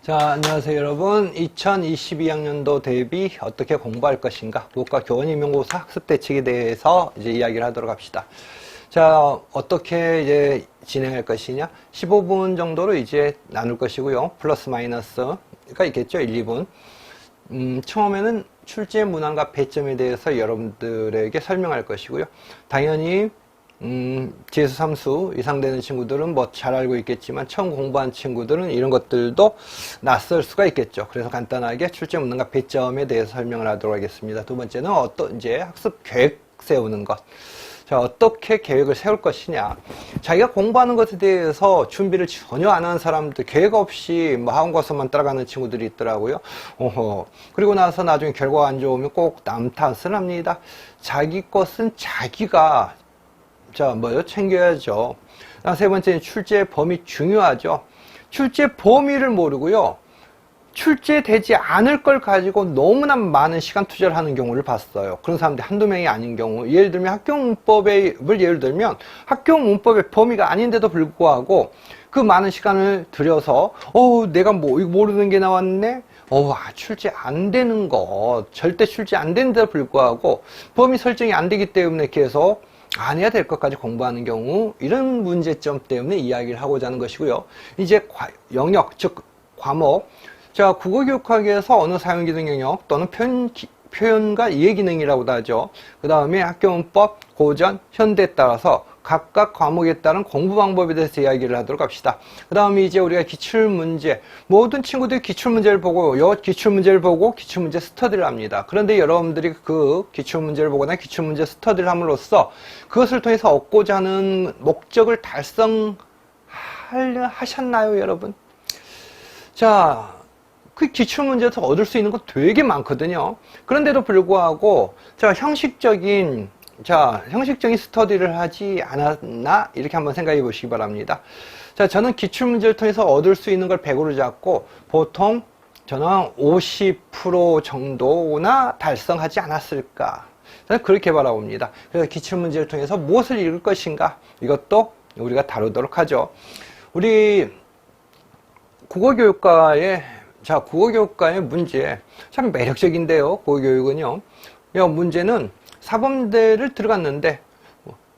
자, 안녕하세요 여러분. 2022학년도 대비 어떻게 공부할 것인가, 국가 교원 임용고사 학습 대책에 대해서 이제 이야기를 하도록 합시다. 자, 어떻게 이제 진행할 것이냐, 15분 정도로 이제 나눌 것이고요. 플러스 마이너스가 있겠죠. 1, 2분. 처음에는 출제 문항과 배점에 대해서 여러분들에게 설명할 것이고요. 당연히 재수 3수 이상 되는 친구들은 뭐 잘 알고 있겠지만, 처음 공부한 친구들은 이런 것들도 낯설 수가 있겠죠. 그래서 간단하게 출제 문항과 배점에 대해서 설명을 하도록 하겠습니다. 두 번째는 이제 학습 계획 세우는 것. 자, 어떻게 계획을 세울 것이냐. 자기가 공부하는 것에 대해서 준비를 전혀 안 하는 사람들, 계획 없이 뭐 학원 가서만 따라가는 친구들이 있더라고요. 그리고 나서 나중에 결과가 안 좋으면 꼭 남 탓을 합니다. 자기 것은 자기가 챙겨야죠. 세 번째는 출제 범위 중요하죠. 출제 범위를 모르고요, 출제되지 않을 걸 가지고 너무나 많은 시간 투자를 하는 경우를 봤어요. 그런 사람들이 한두 명이 아닌 경우, 예를 들면 학교 문법의 범위가 아닌데도 불구하고 그 많은 시간을 들여서 내가 이거 모르는 게 나왔네, 출제 안 되는 거, 절대 출제 안 되는데도 불구하고 범위 설정이 안 되기 때문에 계속 안 해야 될 것까지 공부하는 경우, 이런 문제점 때문에 이야기를 하고자 하는 것이고요. 이제 영역, 즉 과목. 자, 국어교육학에서 언어 사용 기능 영역 또는 표현과 이해 기능이라고도 하죠. 그 다음에 학교문법, 고전, 현대에 따라서 각각 과목에 따른 공부 방법에 대해서 이야기를 하도록 합시다. 그 다음에 이제 우리가 기출문제, 모든 친구들이 기출문제를 보고 기출문제 스터디를 합니다. 그런데 여러분들이 그 기출문제를 보거나 기출문제 스터디를 함으로써 그것을 통해서 얻고자 하는 목적을 달성하셨나요, 여러분? 자, 그 기출문제에서 얻을 수 있는 거 되게 많거든요. 그런데도 불구하고 형식적인 스터디를 하지 않았나, 이렇게 한번 생각해 보시기 바랍니다. 자, 저는 기출문제를 통해서 얻을 수 있는 걸 100으로 잡고, 보통 저는 50% 정도나 달성하지 않았을까, 저는 그렇게 바라봅니다. 그래서 기출문제를 통해서 무엇을 읽을 것인가, 이것도 우리가 다루도록 하죠. 우리 국어교육과의 문제 참 매력적인데요. 국어교육은요, 문제는 사범대를 들어갔는데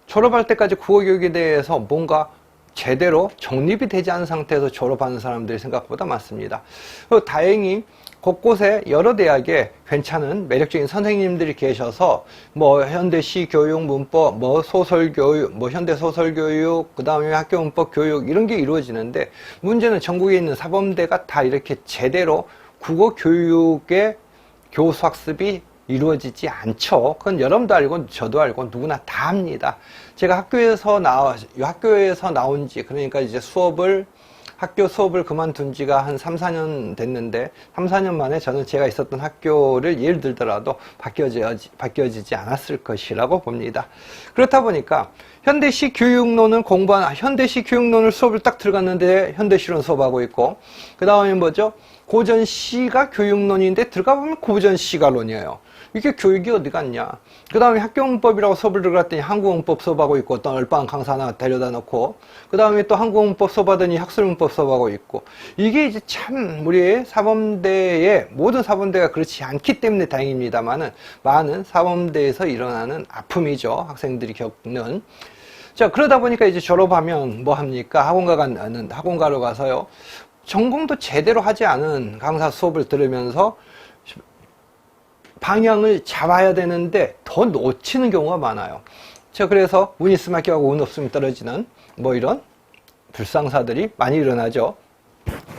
졸업할 때까지 국어교육에 대해서 뭔가 제대로 정립이 되지 않은 상태에서 졸업하는 사람들이 생각보다 많습니다. 다행히 곳곳에 여러 대학에 괜찮은 매력적인 선생님들이 계셔서 현대시 교육 문법, 소설 교육, 현대 소설 교육, 그 다음에 학교 문법 교육, 이런 게 이루어지는데, 문제는 전국에 있는 사범대가 다 이렇게 제대로 국어 교육의 교수 학습이 이루어지지 않죠. 그건 여러분도 알고 저도 알고 누구나 다 합니다. 제가 학교에서 나온 지, 그러니까 이제 학교 수업을 그만둔 지가 한 3, 4년 됐는데, 3, 4년 만에 저는 제가 있었던 학교를 예를 들더라도 바뀌어지지 않았을 것이라고 봅니다. 그렇다 보니까 현대시 교육론을 수업을 딱 들어갔는데 현대시론 수업하고 있고, 그 다음에 고전시가 교육론인데 들어가 보면 고전시가론이에요. 이게 교육이 어디 갔냐. 그 다음에 학교문법이라고 수업을 들어갔더니 한국문법 수업하고 있고, 어떤 얼빵 강사 하나 데려다 놓고, 그 다음에 또 한국문법 수업하더니 학술문법 수업하고 있고, 이게 이제 참 우리 모든 사범대가 그렇지 않기 때문에 다행입니다만은, 많은 사범대에서 일어나는 아픔이죠. 학생들이 겪는. 자, 그러다 보니까 이제 졸업하면 뭐 합니까? 학원가로 가서요, 전공도 제대로 하지 않은 강사 수업을 들으면서 방향을 잡아야 되는데 더 놓치는 경우가 많아요. 자, 그래서 운 있으면 합격하고 운 없으면 떨어지는 이런 불상사들이 많이 일어나죠.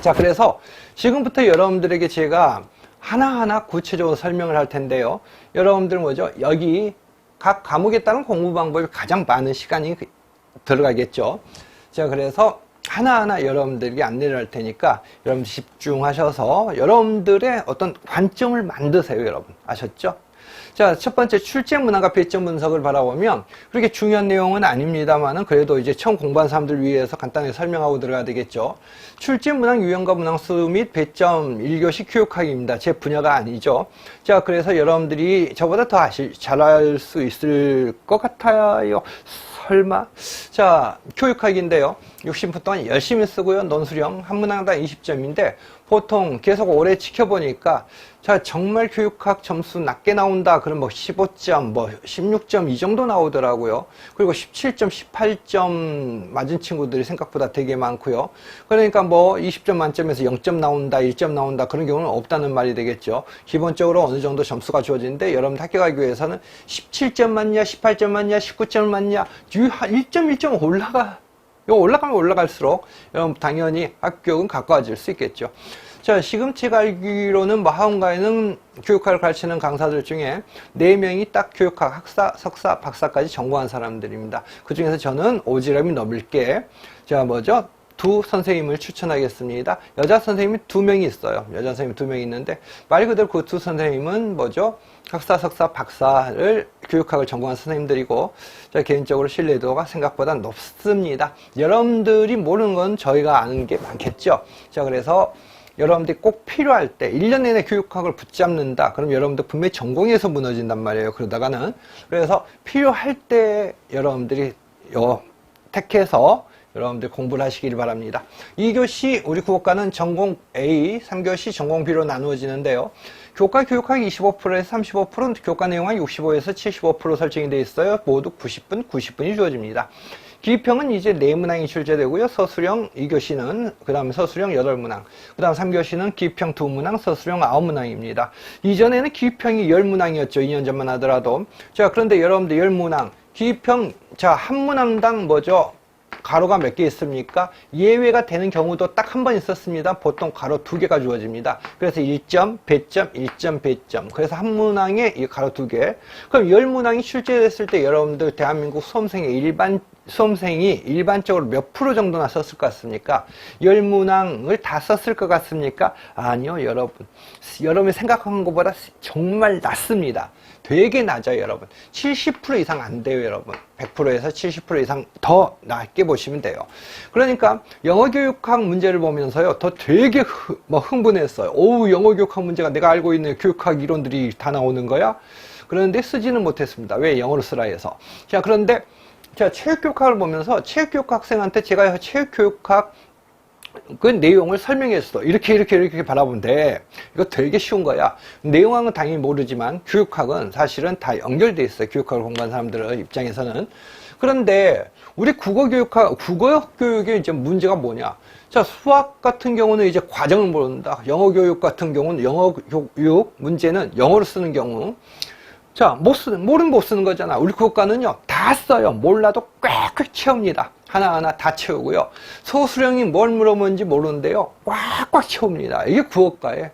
자, 그래서 지금부터 여러분들에게 제가 하나하나 구체적으로 설명을 할 텐데요. 여러분들 여기 각 과목에 따른 공부 방법이 가장 많은 시간이 들어가겠죠. 자, 그래서 하나하나 여러분들에게 안내를 할 테니까 여러분 집중하셔서 여러분들의 어떤 관점을 만드세요. 여러분 아셨죠? 자, 첫 번째 출제 문항과 배점 분석을 바라보면 그렇게 중요한 내용은 아닙니다만은, 그래도 이제 처음 공부한 사람들 위해서 간단하게 설명하고 들어가야 되겠죠. 출제 문항 유형과 문항수 및 배점 1교시 교육학입니다. 제 분야가 아니죠. 자, 그래서 여러분들이 저보다 더 잘할 수 있을 것 같아요. 설마? 자, 교육학인데요. 60분 동안 열심히 쓰고요. 논술형 한 문항당 20점인데 보통 계속 오래 지켜보니까 자, 정말 교육학 점수 낮게 나온다. 그럼 뭐 15점, 뭐 16점 이 정도 나오더라고요. 그리고 17점, 18점 맞은 친구들이 생각보다 되게 많고요. 그러니까 뭐 20점 만점에서 0점 나온다, 1점 나온다 그런 경우는 없다는 말이 되겠죠. 기본적으로 어느 정도 점수가 주어지는데 여러분 학교 가기 위해서는 17점 맞냐, 18점 맞냐, 19점 맞냐, 1.1점 올라가면 올라갈수록 여러분 당연히 합격은 가까워질 수 있겠죠. 자, 지금 제가 알기로는 마하운가에는 교육학을 가르치는 강사들 중에 4명이 딱 교육학 학사, 석사, 박사까지 전공한 사람들입니다. 그 중에서 저는 오지랖이 넓게 두 선생님을 추천하겠습니다. 여자 선생님이 2명이 있어요. 여자 선생님이 2명이 있는데 말 그대로 그 두 선생님은 학사, 석사, 박사를 교육학을 전공한 선생님들이고 개인적으로 신뢰도가 생각보다 높습니다. 여러분들이 모르는 건 저희가 아는 게 많겠죠. 자, 그래서 여러분들이 꼭 필요할 때 1년 내내 교육학을 붙잡는다. 그럼 여러분들 분명히 전공에서 무너진단 말이에요. 그러다가는. 그래서 필요할 때 여러분들이 택해서 여러분들 공부를 하시길 바랍니다. 2교시 우리 국어과는 전공 A, 3교시 전공 B로 나누어지는데요. 교과 교육학이 25%에서 35%, 교과 내용은 65에서 75% 설정이 되어 있어요. 모두 90분이 주어집니다. 기평은 이제 4문항이 출제되고요. 서술형 2교시는, 그 다음에 서술형 8문항, 그 다음 3교시는 기평 2문항, 서술형 9문항입니다. 이전에는 기평이 10문항이었죠. 2년 전만 하더라도. 자, 그런데 여러분들 10문항, 기평, 자, 한 문항당 가로가 몇 개 있습니까? 예외가 되는 경우도 딱 한 번 있었습니다. 보통 가로 2개가 주어집니다. 그래서 1점, 배점, 1점, 배점. 그래서 한 문항에 이 가로 2개. 그럼 10문항이 출제됐을 때 여러분들 대한민국 수험생이 일반적으로 몇 프로 정도나 썼을 것 같습니까? 10문항을 다 썼을 것 같습니까? 아니요, 여러분. 여러분이 생각한 것보다 정말 낮습니다. 되게 낮아요, 여러분. 70% 이상 안 돼요, 여러분. 100%에서 70% 이상 더 낮게 보시면 돼요. 그러니까 영어 교육학 문제를 보면서요, 더 되게 흥분했어요. 오우, 영어 교육학 문제가 내가 알고 있는 교육학 이론들이 다 나오는 거야? 그런데 쓰지는 못했습니다. 왜? 영어로 쓰라 해서. 자, 그런데 자, 체육교육학을 보면서 체육교육학 학생한테 제가 체육교육학 그 내용을 설명했어. 이렇게 바라보면 돼. 이거 되게 쉬운 거야. 내용학은 당연히 모르지만 교육학은 사실은 다 연결돼 있어요. 교육학을 공부한 사람들 입장에서는. 그런데 우리 국어 교육의 이제 문제가 뭐냐? 자, 수학 같은 경우는 이제 과정을 모른다. 영어 교육 같은 경우는 영어 교육 문제는 영어로 쓰는 경우. 자, 모르면 못 쓰는 거잖아. 우리 국어과는요, 다 써요. 몰라도 꽉꽉 채웁니다. 하나하나 다 채우고요. 서술형이 뭘 물어보는지 모르는데요, 꽉꽉 채웁니다. 이게 국어과의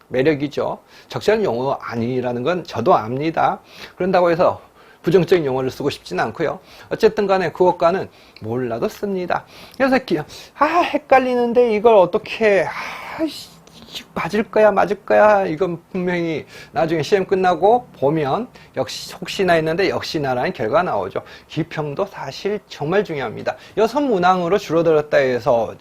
매력이죠. 적절한 용어 아니라는 건 저도 압니다. 그런다고 해서 부정적인 용어를 쓰고 싶지는 않고요. 어쨌든 간에 국어과는 몰라도 씁니다. 그래서 헷갈리는데 이걸 어떻게 맞을 거야 이건 분명히 나중에 시험 끝나고 보면 역시 혹시나 했는데 역시나라는 결과가 나오죠. 기평도 사실 정말 중요합니다. 6문항으로 줄어들었다 해서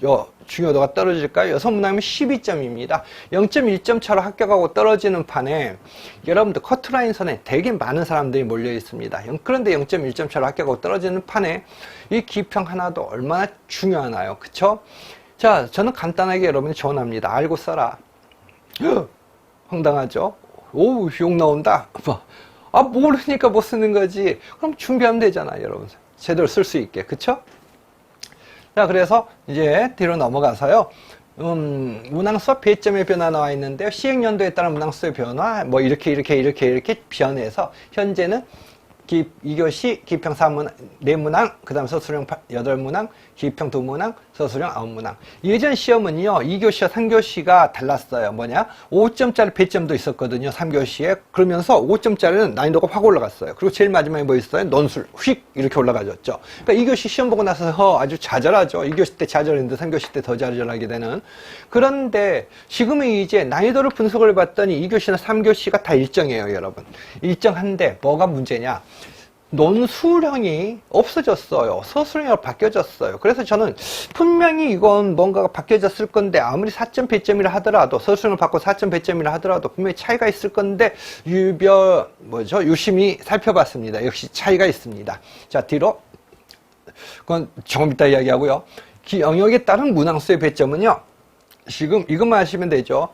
중요도가 떨어질까요? 6문항이면 12점입니다. 0.1점 차로 합격하고 떨어지는 판에 여러분들 커트라인 선에 되게 많은 사람들이 몰려 있습니다. 그런데 0.1점 차로 합격하고 떨어지는 판에 이 기평 하나도 얼마나 중요하나요? 그쵸? 자, 저는 간단하게 여러분이 조언합니다. 알고 써라. 황당하죠? 오우, 욕 나온다. 모르니까 못 쓰는 거지. 그럼 준비하면 되잖아, 여러분. 제대로 쓸 수 있게. 그쵸? 자, 그래서 이제 뒤로 넘어가서요. 문항수와 배점의 변화 나와 있는데요. 시행연도에 따른 문항수의 변화, 이렇게 변해서 현재는 2교시 기평 4문항, 그 다음 서술형 8문항, 기평 2문항, 서술형 9문항. 예전 시험은요, 2교시와 3교시가 달랐어요. 5점짜리 배점도 있었거든요, 3교시에. 그러면서 5점짜리는 난이도가 확 올라갔어요. 그리고 제일 마지막에 뭐 있어요? 논술, 휙! 이렇게 올라가졌죠. 그러니까 2교시 시험 보고 나서 아주 좌절하죠. 2교시 때 좌절했는데 3교시 때 더 좌절하게 되는. 그런데 지금은 이제 난이도를 분석을 해봤더니 2교시나 3교시가 다 일정해요, 여러분. 일정한데 뭐가 문제냐? 논술형이 없어졌어요. 서술형으로 바뀌어졌어요. 그래서 저는 분명히 이건 뭔가가 바뀌어졌을 건데 아무리 4점 배점이라 하더라도 서술형을 바꿔 4점 배점이라 하더라도 분명히 차이가 있을 건데 유심히 살펴봤습니다. 역시 차이가 있습니다. 자, 뒤로 그건 조금 이따 이야기하고요. 영역에 따른 문항수의 배점은요, 지금 이것만 하시면 되죠.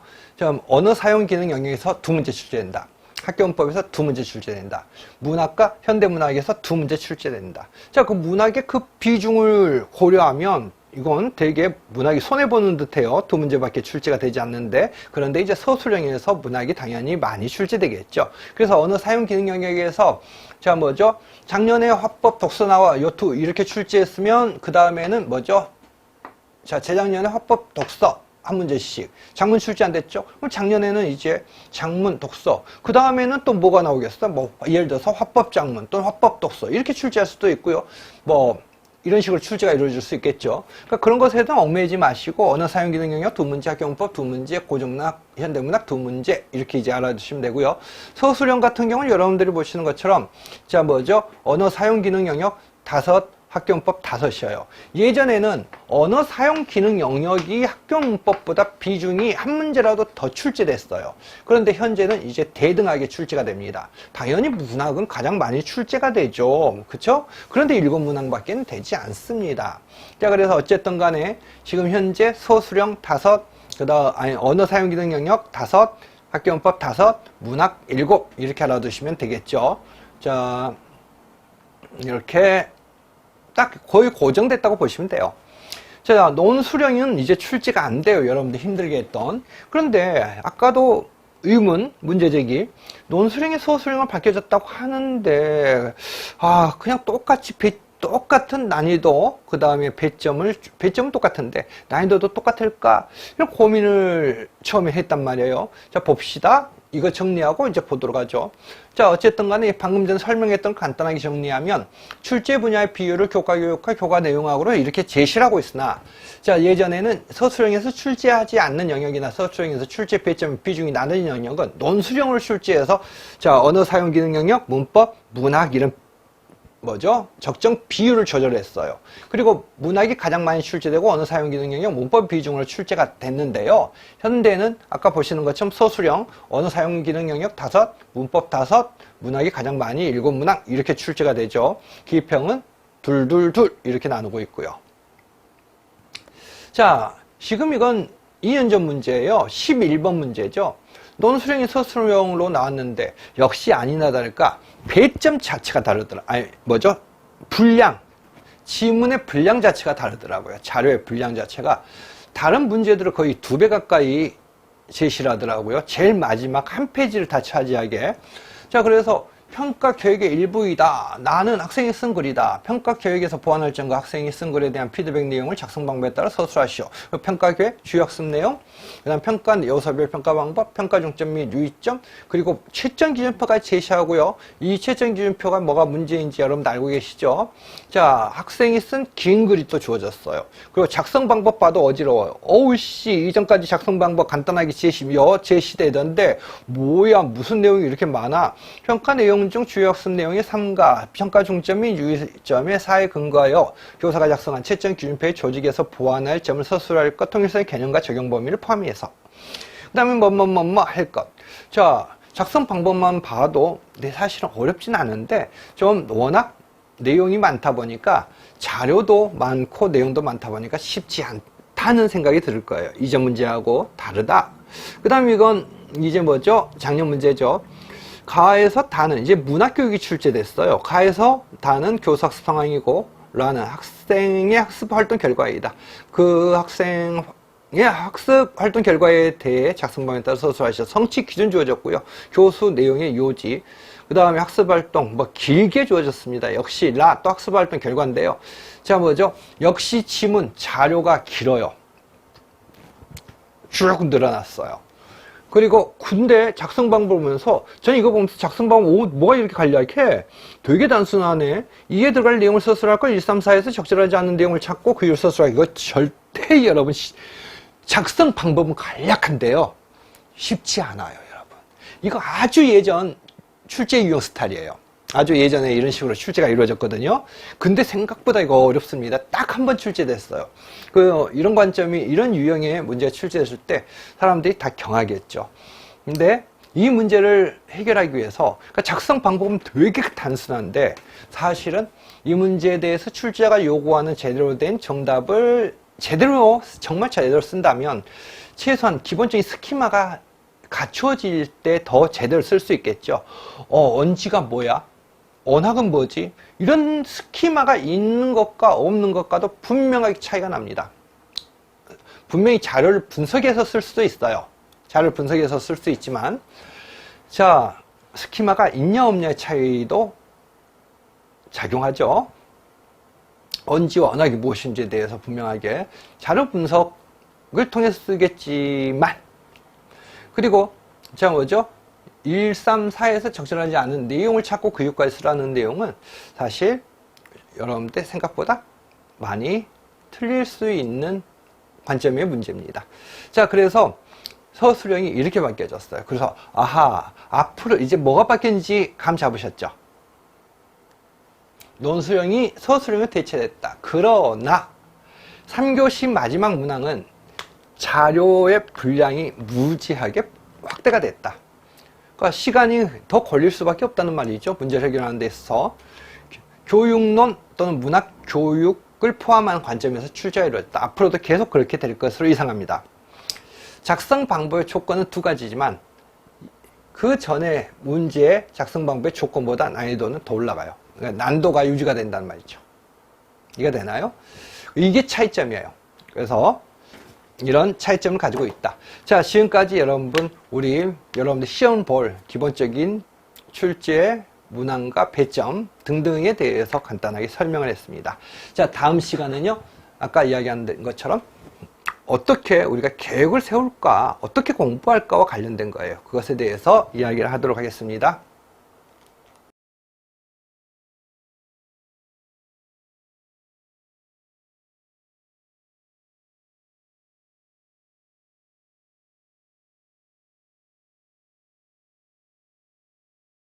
언어 사용 기능 영역에서 2문제 출제된다. 학교문법에서 2문제 출제된다. 문학과 현대문학에서 2문제 출제된다. 자, 그 문학의 그 비중을 고려하면 이건 되게 문학이 손해보는 듯해요. 2문제밖에 출제가 되지 않는데, 그런데 이제 서술형에서 문학이 당연히 많이 출제되겠죠. 그래서 언어 사용 기능 영역에서 자 뭐죠? 작년에 화법 독서 나와 요투 이렇게 출제했으면 그 다음에는 뭐죠? 자, 재작년에 화법 독서 한 문제씩. 장문 출제 안 됐죠? 그럼 작년에는 이제 장문 독서. 그 다음에는 또 뭐가 나오겠어? 뭐 예를 들어서 화법 장문 또는 화법 독서 이렇게 출제할 수도 있고요. 뭐 이런 식으로 출제가 이루어질 수 있겠죠. 그러니까 그런 것에도 얽매이지 마시고 언어 사용 기능 영역 2문제, 학교문법 2문제, 고전문학, 현대문학 2문제 이렇게 이제 알아두시면 되고요. 서술형 같은 경우는 여러분들이 보시는 것처럼 자 뭐죠? 언어 사용 기능 영역 5, 학교문법 5이에요. 예전에는 언어 사용 기능 영역이 학교문법보다 비중이 한 문제라도 더 출제됐어요. 그런데 현재는 이제 대등하게 출제가 됩니다. 당연히 문학은 가장 많이 출제가 되죠. 그렇죠? 그런데 일본문학밖에 되지 않습니다. 자, 그래서 어쨌든 간에 지금 현재 서술형 5, 언어 사용 기능 영역 5, 학교문법 5, 문학 7 이렇게 알아두시면 되겠죠. 자, 이렇게 딱 거의 고정됐다고 보시면 돼요. 자, 논술형은 이제 출제가 안 돼요. 여러분들 힘들게 했던. 그런데 아까도 의문, 문제제기, 논술형의 서술형을 밝혀졌다고 하는데 그냥 똑같은 난이도, 그 다음에 배점은 똑같은데 난이도도 똑같을까? 이런 고민을 처음에 했단 말이에요. 자, 봅시다. 이거 정리하고 이제 보도록 하죠. 자, 어쨌든 간에 방금 전 설명했던 간단하게 정리하면 출제 분야의 비율을 교과 교육과 교과 내용학으로 이렇게 제시를 하고 있으나 자, 예전에는 서술형에서 출제하지 않는 영역이나 서술형에서 출제 배점 비중이 나는 영역은 논술형으로 출제해서 자, 언어 사용 기능 영역, 문법, 문학 이런 뭐죠? 적정 비율을 조절했어요. 그리고 문학이 가장 많이 출제되고 언어 사용 기능 영역, 문법 비중으로 출제가 됐는데요. 현대는 아까 보시는 것처럼 서술형, 언어 사용 기능 영역 5, 문법 5, 문학이 가장 많이 일본문학 이렇게 출제가 되죠. 기평은 둘 이렇게 나누고 있고요. 자, 지금 이건 2년 전 문제예요. 11번 문제죠. 논술형이 서술형으로 나왔는데 역시 아니나 다를까 배점 자체가 다르더라. 분량, 지문의 분량 자체가 다르더라고요. 자료의 분량 자체가 다른 문제들을 거의 2배 가까이 제시를 하더라고요. 제일 마지막 한 페이지를 다 차지하게. 자, 그래서 평가 계획의 일부이다. 나는 학생이 쓴 글이다. 평가 계획에서 보완할 점과 학생이 쓴 글에 대한 피드백 내용을 작성 방법에 따라 서술하시오. 평가 계획, 주요 학습 내용, 그다음 평가 요소별 평가 방법, 평가 중점 및 유의점, 그리고 채점 기준표까지 제시하고요. 이 채점 기준표가 뭐가 문제인지 여러분 알고 계시죠? 자, 학생이 쓴 긴 글이 또 주어졌어요. 그리고 작성 방법 봐도 어지러워요. 어우씨, 이전까지 작성 방법 간단하게 제시되던데 뭐야, 무슨 내용이 이렇게 많아? 평가 내용 중 주요 학습 내용의 3가 평가 중점 및 유의점의 4에 근거하여 교사가 작성한 채점 기준표의 조직에서 보완할 점을 서술할 것, 통일성의 개념과 적용 범위를 포함해서 그 다음에 할 것. 자, 작성 방법만 봐도 사실은 어렵진 않은데 좀 워낙 내용이 많다 보니까 자료도 많고 내용도 많다 보니까 쉽지 않다는 생각이 들 거예요. 이전 문제하고 다르다. 그 다음 이건 이제 뭐죠? 작년 문제죠. 가에서 다는 이제 문학교육이 출제됐어요. 가에서 다는 교사학습 상황이고 라는 학생의 학습 활동 결과이다. 그 학생의 학습 활동 결과에 대해 작성 방법에 따라 서술하시죠. 성취 기준 주어졌고요. 교수 내용의 요지. 그 다음에 학습 활동 길게 주어졌습니다. 역시 또 학습 활동 결과인데요. 자, 뭐죠? 역시 지문 자료가 길어요. 쭉 늘어났어요. 그리고 근데 작성 방법을 보면서 저는 이거 보면서 작성 방법 뭐가 이렇게 간략해? 되게 단순하네. 이에 들어갈 내용을 서술할 걸 1, 3, 4에서 적절하지 않은 내용을 찾고 그 이유를 서술하기. 이거 절대 여러분 작성 방법은 간략한데요. 쉽지 않아요, 여러분. 이거 아주 예전 출제 유형 스타일이에요. 아주 예전에 이런 식으로 출제가 이루어졌거든요. 근데 생각보다 이거 어렵습니다. 딱 한 번 출제됐어요. 이런 관점이, 이런 유형의 문제가 출제됐을 때 사람들이 다 경하겠죠. 근데 이 문제를 해결하기 위해서, 그러니까 작성 방법은 되게 단순한데 사실은 이 문제에 대해서 출제자가 요구하는 제대로 된 정답을 정말 제대로 쓴다면 최소한 기본적인 스키마가 갖추어질 때 더 제대로 쓸 수 있겠죠. 언지가 뭐야? 언학은 뭐지? 이런 스키마가 있는 것과 없는 것과도 분명하게 차이가 납니다. 분명히 자료를 분석해서 쓸 수도 있어요. 자료를 분석해서 쓸 수 있지만, 자, 스키마가 있냐 없냐의 차이도 작용하죠. 언지와 언학이 무엇인지에 대해서 분명하게 자료 분석을 통해서 쓰겠지만, 그리고 자 뭐죠? 134에서 적절하지 않은 내용을 찾고 그 효과에 쓰라는 내용은 사실 여러분들 생각보다 많이 틀릴 수 있는 관점의 문제입니다. 자, 그래서 서술형이 이렇게 바뀌어졌어요. 그래서 아하, 앞으로 이제 뭐가 바뀌었는지 감 잡으셨죠? 논술형이 서술형을 대체됐다. 그러나 3교시 마지막 문항은 자료의 분량이 무지하게 확대가 됐다. 그러니까 시간이 더 걸릴 수밖에 없다는 말이죠. 문제를 해결하는 데 있어서 교육론 또는 문학 교육을 포함한 관점에서 출제가 이루어졌다. 앞으로도 계속 그렇게 될 것으로 예상합니다. 작성 방법의 조건은 두 가지지만 그 전에 문제의 작성 방법의 조건보다 난이도는 더 올라가요. 그러니까 난도가 유지가 된다는 말이죠. 이해가 되나요? 이게 차이점이에요. 그래서 이런 차이점을 가지고 있다. 자, 지금까지 여러분들 시험 볼 기본적인 출제, 문항과 배점 등등에 대해서 간단하게 설명을 했습니다. 자, 다음 시간은요, 아까 이야기한 것처럼 어떻게 우리가 계획을 세울까, 어떻게 공부할까와 관련된 거예요. 그것에 대해서 이야기를 하도록 하겠습니다.